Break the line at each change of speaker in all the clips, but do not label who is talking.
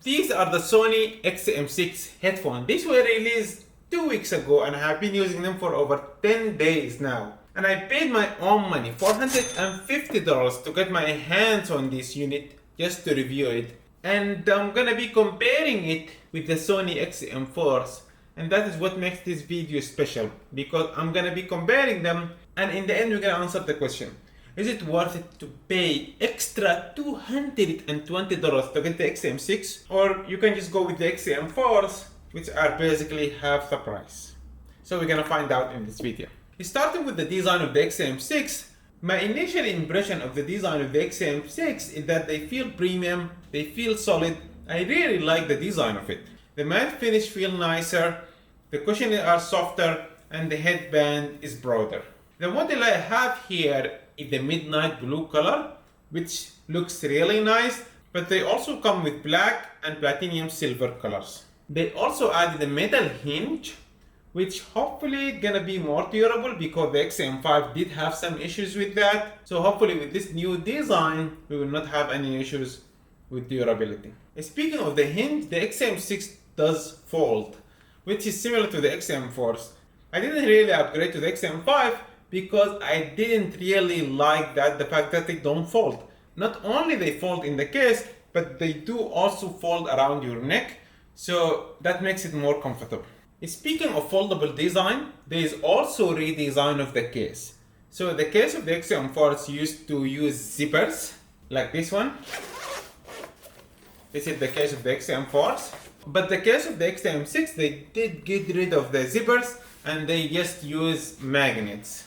These are the Sony XM6 headphones. These were released 2 weeks ago and I have been using them for over 10 days now. And I paid my own money, $450 to get my hands on this unit just to review it. And I'm gonna be comparing it with the Sony XM4s. And that is what makes this video special, because I'm gonna be comparing them and in the end we're gonna answer the question. Is it worth it to pay extra $220 to get the XM6? Or you can just go with the XM4s, which are basically half the price. So we're gonna find out in this video. Starting with the design of the XM6, my initial impression of the design of the XM6 is that they feel premium, they feel solid. I really like the design of it. The matte finish feels nicer, the cushions are softer, and the headband is broader. The model I have here is the midnight blue color, which looks really nice, but they also come with black and platinum silver colors. They also added a metal hinge, which hopefully gonna be more durable because the XM5 did have some issues with that. So hopefully with this new design, we will not have any issues with durability. Speaking of the hinge, the XM6 does fold, which is similar to the XM4s. I didn't really upgrade to the XM5 because I didn't really like the fact that they don't fold. Not only they fold in the case, but they do also fold around your neck, so that makes it more comfortable. Speaking of foldable design, there is also redesign of the case. So the case of the XM4s used to use zippers, like this one. This is the case of the XM4s. But the case of the XM6, they did get rid of the zippers and they just use magnets.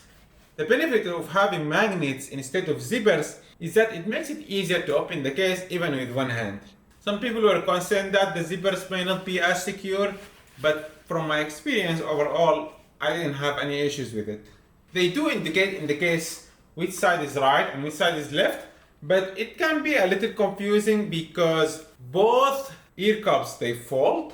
The benefit of having magnets instead of zippers is that it makes it easier to open the case even with one hand. Some people were concerned that the zippers may not be as secure, but from my experience overall, I didn't have any issues with it. They do indicate in the case which side is right and which side is left, but it can be a little confusing because both ear cups, they fold.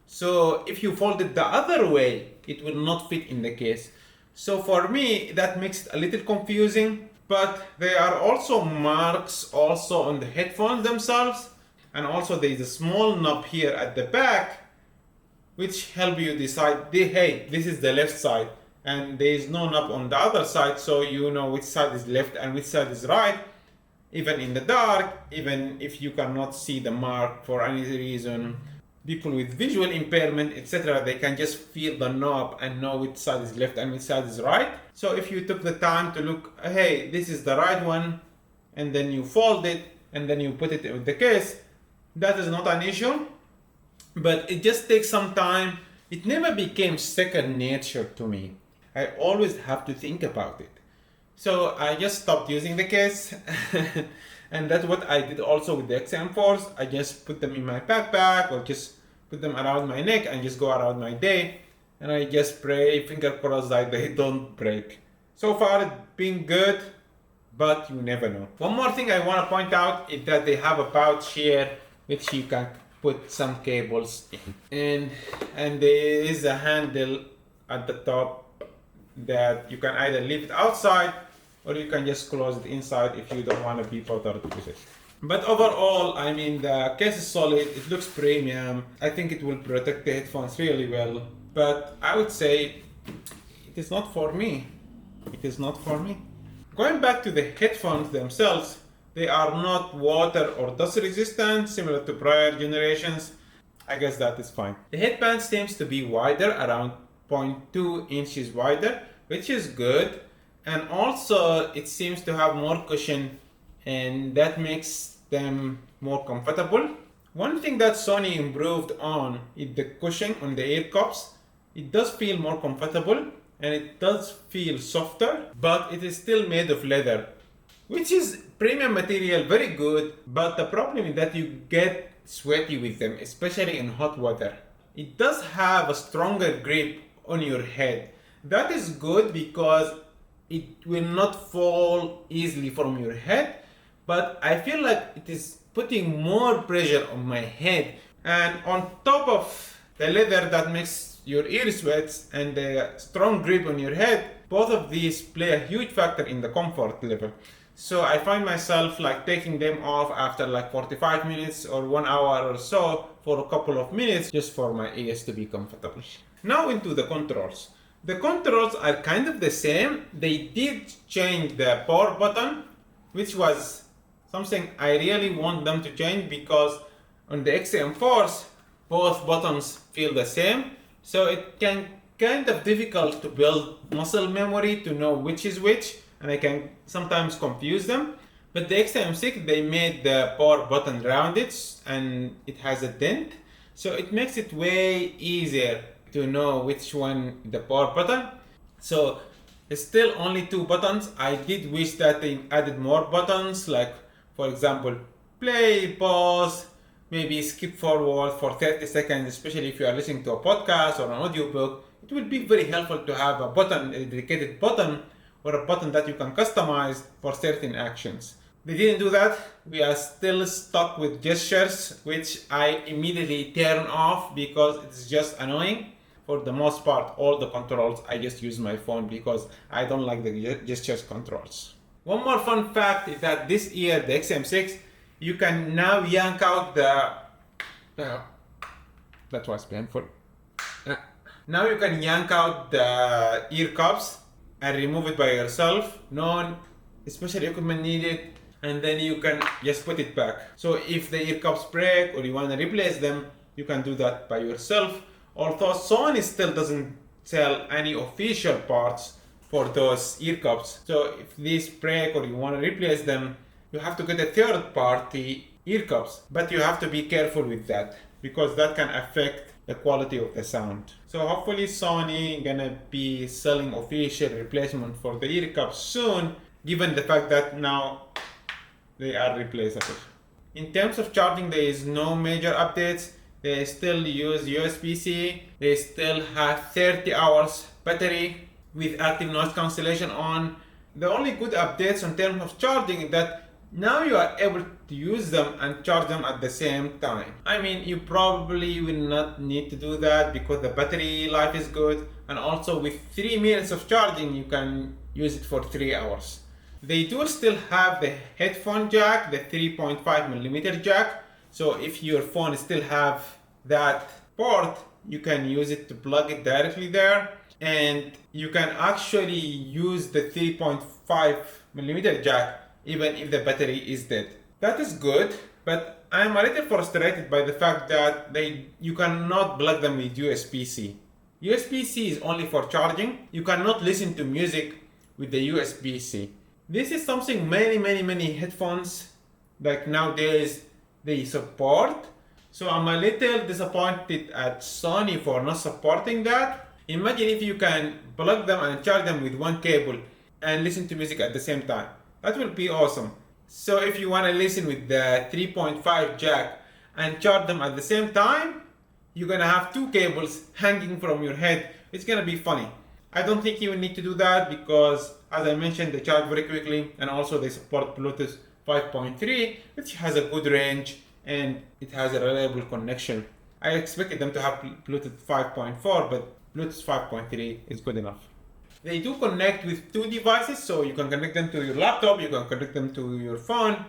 So if you fold it the other way, it will not fit in the case. So for me, that makes it a little confusing, but there are also marks also on the headphones themselves. And also there is a small knob here at the back, which help you decide, hey, this is the left side. And there is no knob on the other side, so you know which side is left and which side is right. Even in the dark, even if you cannot see the mark for any reason, people with visual impairment, etc., they can just feel the knob and know which side is left and which side is right. So if you took the time to look, hey, this is the right one, and then you fold it, and then you put it in the case, that is not an issue. But it just takes some time. It never became second nature to me. I always have to think about it. So I just stopped using the case. And that's what I did also with the XM4s. I just put them in my backpack or just put them around my neck and just go around my day. And I just pray, finger crossed, that they don't break. So far it's been good, but you never know. One more thing I want to point out is that they have a pouch here which you can put some cables in. And there is a handle at the top that you can either leave it outside or you can just close it inside if you don't want to be bothered with it. But overall, I mean, the case is solid, it looks premium. I think it will protect the headphones really well. But I would say it is not for me. It is not for me. Going back to the headphones themselves, they are not water or dust resistant, similar to prior generations. I guess that is fine. The headband seems to be wider, around 0.2 inches wider, which is good. And also it seems to have more cushion, and that makes them more comfortable. One thing that Sony improved on is the cushion on the ear cups. It does feel more comfortable and it does feel softer, but it is still made of leather, which is premium material, very good. But the problem is that you get sweaty with them, especially in hot weather. It does have a stronger grip on your head. That is good because it will not fall easily from your head, but I feel like it is putting more pressure on my head. And on top of the leather that makes your ear sweat and the strong grip on your head, both of these play a huge factor in the comfort level. So I find myself like taking them off after like 45 minutes or 1 hour or so for a couple of minutes just for my ears to be comfortable. Now into the controls. The controls are kind of the same. They did change the power button, which was something I really want them to change because on the XM4s, both buttons feel the same. So it can kind of difficult to build muscle memory to know which is which, and I can sometimes confuse them. But the XM6, they made the power button rounded and it has a dent. So it makes it way easier to know which one the power button. So it's still only 2 buttons. I did wish that they added more buttons, like for example, play, pause, maybe skip forward for 30 seconds, especially if you are listening to a podcast or an audiobook. It will be very helpful to have a button, a dedicated button, or a button that you can customize for certain actions. They didn't do that. We are still stuck with gestures, which I immediately turn off because it's just annoying. For the most part, all the controls, I just use my phone because I don't like the gestures controls. One more fun fact is that this year, the XM6, you can now yank out the... that was painful. Now you can yank out the ear cups and remove it by yourself. No special equipment needed, and then you can just put it back. So if the ear cups break or you want to replace them, you can do that by yourself. Although Sony still doesn't sell any official parts for those ear cups. So if these break or you want to replace them, you have to get a third-party ear cups. But you have to be careful with that because that can affect the quality of the sound. So hopefully Sony gonna be selling official replacement for the ear cups soon, given the fact that now they are replaceable. In terms of charging, there is no major updates. They still use USB-C. They still have 30 hours battery with active noise cancellation on. The only good updates in terms of charging is that now you are able to use them and charge them at the same time. I mean, you probably will not need to do that because the battery life is good, and also with 3 minutes of charging you can use it for 3 hours. They do still have the headphone jack, the 3.5mm jack, so if your phone still have that port, you can use it to plug it directly there, and you can actually use the 3.5mm jack even if the battery is dead. That is good, but I'm a little frustrated by the fact that you cannot plug them with USB-C. USB-C is only for charging. You cannot listen to music with the USB-C. This is something many headphones like nowadays they support. So I'm a little disappointed at Sony for not supporting that. Imagine if you can plug them and charge them with one cable and listen to music at the same time. That will be awesome. So if you want to listen with the 3.5 jack and charge them at the same time, you're gonna have 2 cables hanging from your head. It's gonna be funny. I don't think you will need to do that because, as I mentioned, they charge very quickly, and also they support Bluetooth 5.3, which has a good range and it has a reliable connection. I expected them to have Bluetooth 5.4, but Bluetooth 5.3 is good enough. They do connect with 2 devices, so you can connect them to your laptop, you can connect them to your phone.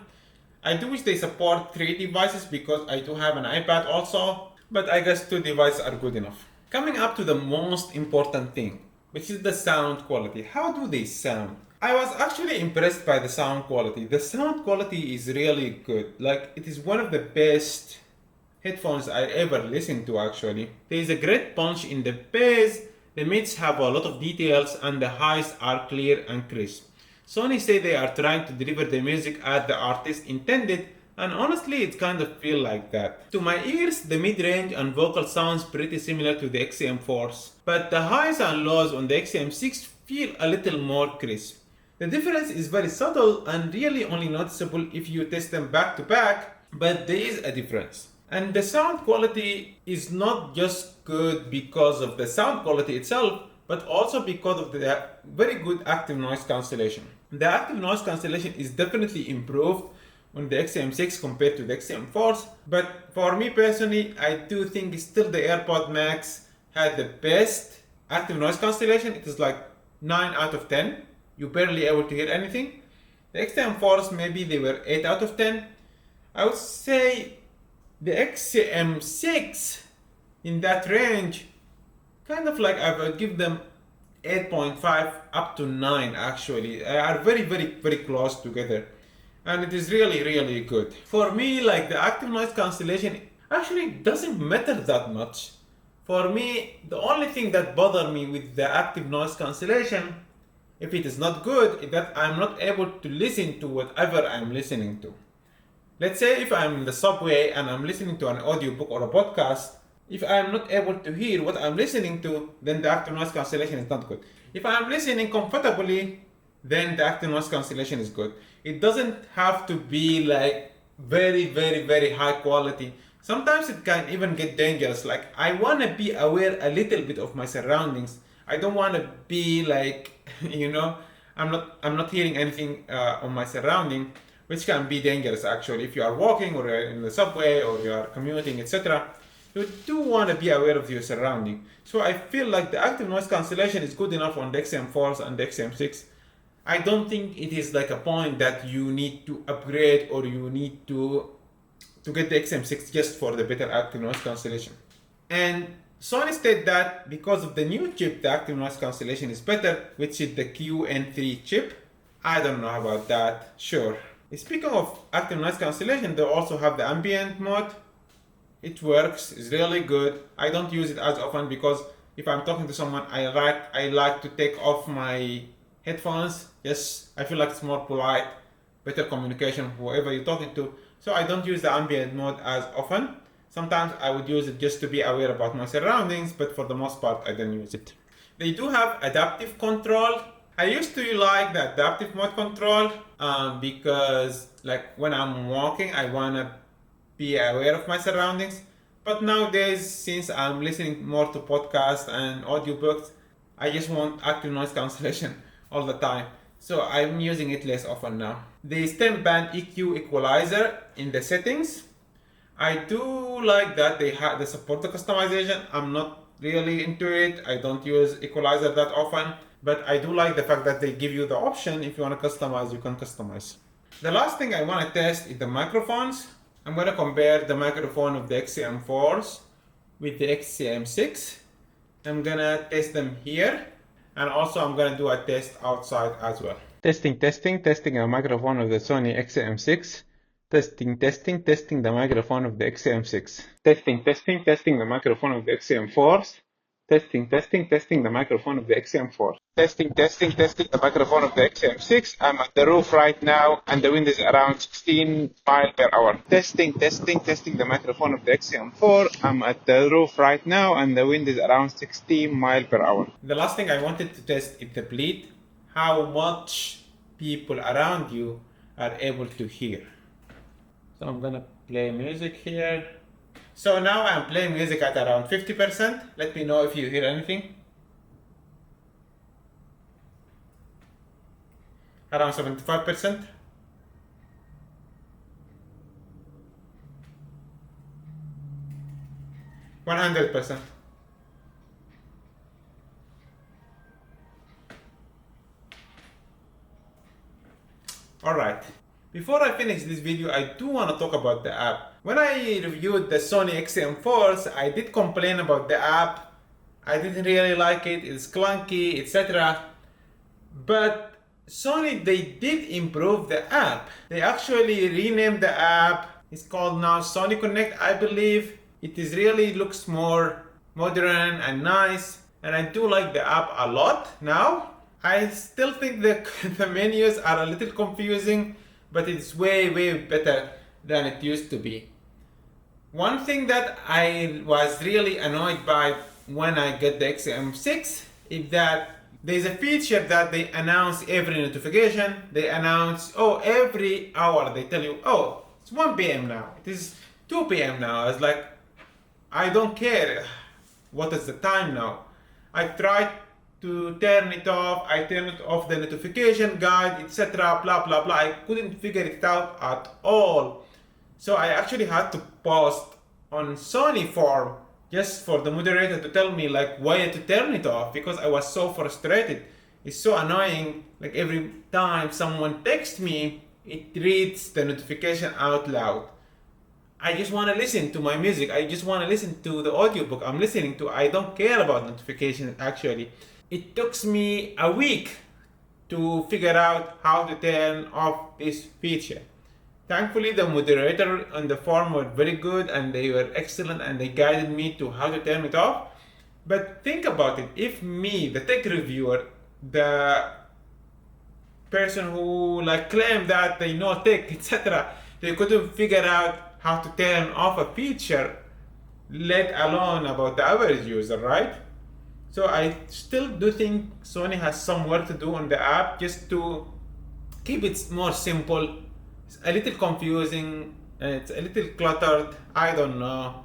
I do wish they support 3 devices because I do have an iPad also, but I guess 2 devices are good enough. Coming up to the most important thing, which is the sound quality. How do they sound? I was actually impressed by the sound quality. The sound quality is really good. Like, it is one of the best headphones I ever listened to actually. There is a great punch in the bass. The mids have a lot of details and the highs are clear and crisp. Sony say they are trying to deliver the music as the artist intended, and honestly it kind of feels like that. To my ears, the mid-range and vocal sounds pretty similar to the XM4s, but the highs and lows on the XM6 feel a little more crisp. The difference is very subtle and really only noticeable if you test them back to back, but there is a difference. And the sound quality is not just good because of the sound quality itself, but also because of the very good active noise cancellation. The active noise cancellation is definitely improved on the XM6 compared to the XM4s, but for me personally, I do think still the AirPod Max had the best active noise cancellation. It is like 9 out of 10. You're barely able to hear anything. The XM4s, maybe they were 8 out of 10. I would say the XM6 in that range, kind of like I would give them 8.5 up to 9 actually. They are very close together. And it is really good. For me, like the active noise cancellation actually doesn't matter that much. For me, the only thing that bothers me with the active noise cancellation, if it is not good, is that I'm not able to listen to whatever I'm listening to. Let's say if I'm in the subway and I'm listening to an audiobook or a podcast, if I'm not able to hear what I'm listening to, then the active noise cancellation is not good. If I'm listening comfortably, then the active noise cancellation is good. It doesn't have to be like very high quality. Sometimes it can even get dangerous. Like I want to be aware a little bit of my surroundings. I don't want to be like, I'm not hearing anything on my surrounding, which can be dangerous actually. If you are walking or you're in the subway or you are commuting, etc., you do want to be aware of your surrounding. So I feel like the active noise cancellation is good enough on the XM4s and the XM6. I don't think it is like a point that you need to upgrade or you need to get the XM6 just for the better active noise cancellation. And Sony stated that because of the new chip, the active noise cancellation is better, which is the QN3 chip. I don't know about that, sure. Speaking of active noise cancellation, they also have the ambient mode. It works, it's really good. I don't use it as often because if I'm talking to someone, I like to take off my headphones. Yes, I feel like it's more polite, better communication, whoever you're talking to. So I don't use the ambient mode as often. Sometimes I would use it just to be aware about my surroundings, but for the most part, I don't use it. They do have adaptive control. I used to like the adaptive mode control because like when I'm walking, I want to be aware of my surroundings. But nowadays, since I'm listening more to podcasts and audiobooks, I just want active noise cancellation all the time. So I'm using it less often now. The stem band EQ equalizer in the settings, I do like that they support the customization. I'm not really into it. I don't use equalizer that often, but I do like the fact that they give you the option. If you want to customize, you can customize. The last thing I want to test is the microphones. I'm going to compare the microphone of the XM4s with the XM6. I'm going to test them here. And also I'm going to do a test outside as well. Testing the microphone of the Sony XM6. Testing the microphone of the XM6. Testing the microphone of the XM4s. Testing the microphone of the XM4. Testing the microphone of the XM6. I'm at the roof right now and the wind is around 16 miles per hour. Testing the microphone of the XM4. I'm at the roof right now and the wind is around 16 miles per hour. The last thing I wanted to test is the bleed. How much people around you are able to hear. So I'm gonna play music here. So now I'm playing music at around 50%. Let me know if you hear anything. Around 75%. %100%. Alright. Before I finish this video, I do want to talk about the app. When I reviewed the Sony XM4s, I did complain about the app. I didn't really like it, it's clunky, etc. But Sony, they did improve the app. They actually renamed the app. It's called now Sony Connect, I believe. It is really looks more modern and nice. And I do like the app a lot now. I still think the menus are a little confusing, but it's way better than it used to be. One thing that I was really annoyed by when I get the XM6 is that there's a feature that they announce every notification. They announce, every hour they tell you, it's 1 p.m. now, it is 2 p.m. now. It's like, I don't care what is the time now. I tried to turn it off, I turned off the notification guide, etc. blah blah blah. I couldn't figure it out at all. So I actually had to post on Sony forum just for the moderator to tell me like why to turn it off, because I was so frustrated. is so annoying. Like every time someone texts me, it reads the notification out loud. I just want to listen to my music. I just want to listen to the audiobook I'm listening to. I don't care about notifications actually. It took me a week to figure out how to turn off this feature. Thankfully, the moderator on the forum were very good and they were excellent and they guided me to how to turn it off. But think about it, if me, the tech reviewer, the person who like claimed that they know tech, etc., they couldn't figure out how to turn off a feature, let alone about the average user, right? So I still do think Sony has some work to do on the app just to keep it more simple. It's a little confusing, and it's a little cluttered, I don't know.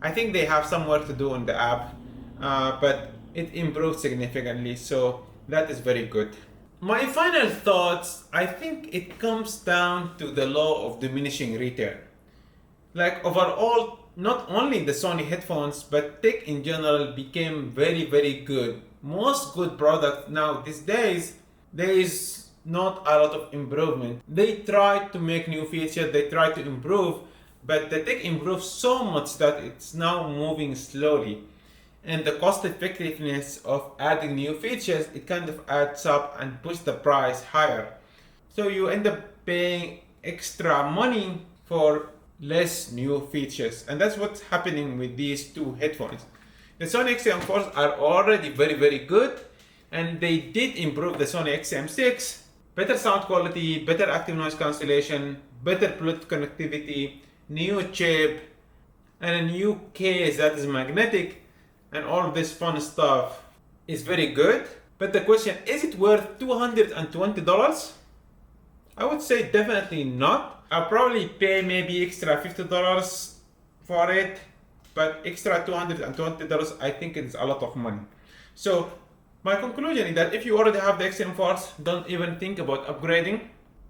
I think they have some work to do on the app, but it improved significantly, so that is very good. My final thoughts, I think it comes down to the law of diminishing return. Like overall, not only the Sony headphones, but tech in general became very, very good. Most good products now these days, there is not a lot of improvement. They try to make new features, they try to improve, but the tech improves so much that it's now moving slowly. And the cost effectiveness of adding new features, it kind of adds up and pushes the price higher. So you end up paying extra money for less new features, and that's what's happening with these two headphones. The Sony XM4s are already very, very good, and they did improve the Sony XM6. Better sound quality, better active noise cancellation, better Bluetooth connectivity, new chip, and a new case that is magnetic, and all of this fun stuff is very good. But the question, is it worth $220? I would say definitely not. I'll probably pay maybe extra $50 for it, but extra $220, I think it's a lot of money. So my conclusion is that if you already have the XM4s, don't even think about upgrading.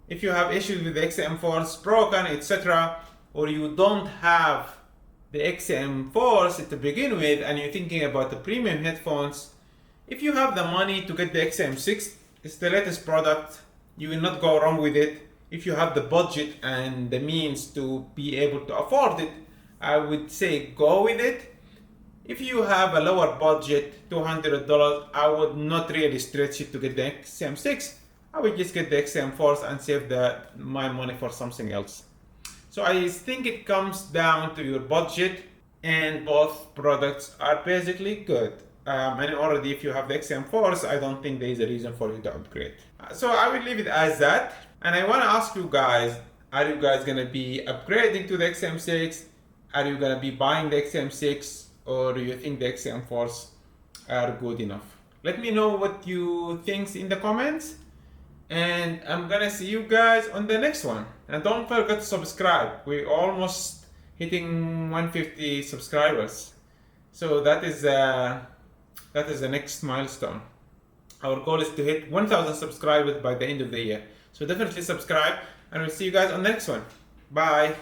If you have issues with the XM4s broken, etc., or you don't have the XM4s to begin with and you're thinking about the premium headphones, if you have the money to get the XM6, it's the latest product, you will not go wrong with it. If you have the budget and the means to be able to afford it, I would say go with it. If you have a lower budget, $200, I would not really stretch it to get the XM6. I would just get the XM4s and save my money for something else. So I think it comes down to your budget, and both products are basically good. And already if you have the XM4s, I don't think there is a reason for you to upgrade. So I will leave it as that. And I want to ask you guys, are you guys going to be upgrading to the XM6? Are you going to be buying the XM6? Or do you think the XM4s are good enough? Let me know what you think in the comments. And I'm going to see you guys on the next one. And don't forget to subscribe. We're almost hitting 150 subscribers. So that is the next milestone. Our goal is to hit 1,000 subscribers by the end of the year. So definitely subscribe, and we'll see you guys on the next one. Bye.